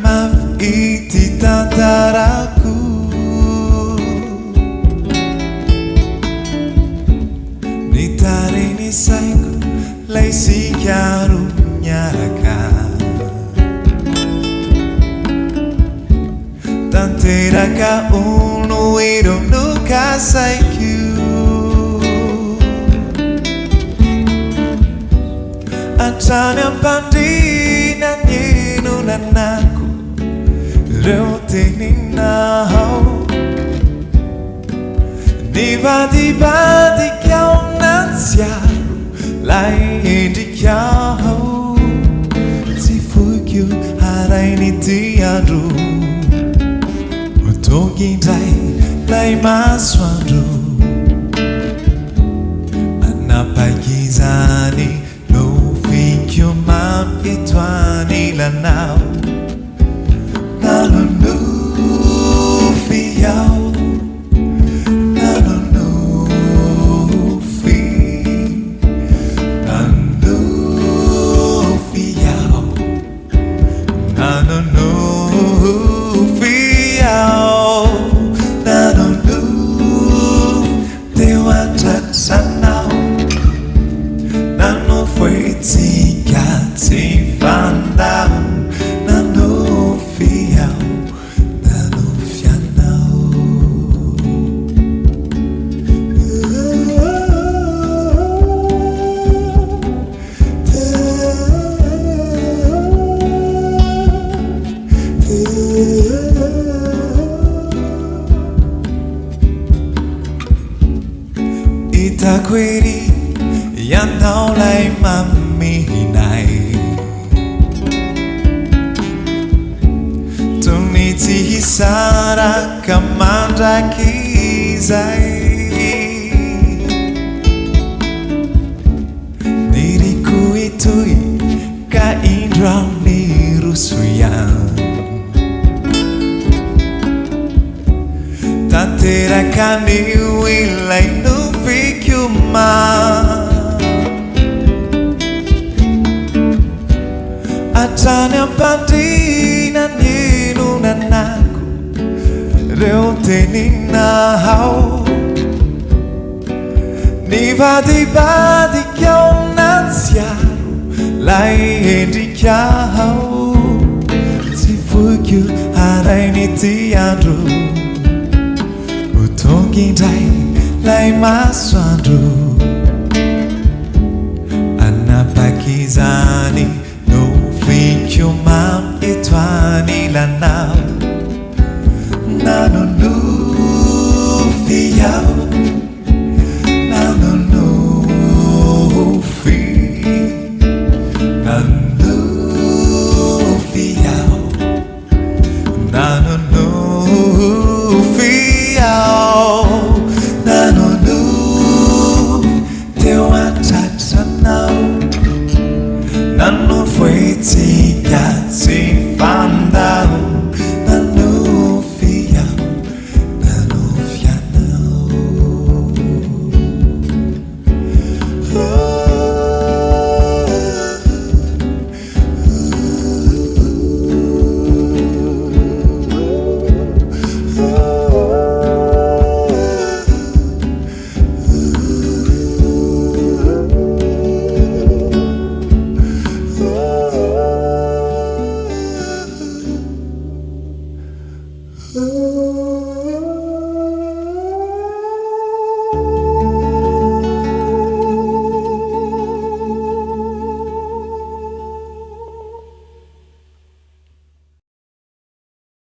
maf iti tantaraku Nitarini saiku laisi karunyaka Tanteraka unu ido nuka saiku Atanya pandina nyinu nanaku Rotini nao Nivadi badi kyau nansiaru Lai di kyau Tifukyu harai ni tiadu Utogindai lai maswandu Anapagizani Your mom is vanilla now. Nanofy Anao. Nanofy. Nanofy Anao. Nanofy Anao. Nanofy. They want that sun now. Nanofy. Tifandau Nanofy Anao Nanofy Anao Itakwiri Yanao lai mami nai Tuniti hisara kamanda kizai Niriku itui ka indra nirusuyan Tantera kani wilai nufikyuma Atanya pandina nyinu nanaku Reoteni nahau Nivadi badi kyau nansiaru Lai di kyau Tifukyu harai ni tiadu Utogindai lai maswandu Anapakizani Your mom is vanilla now.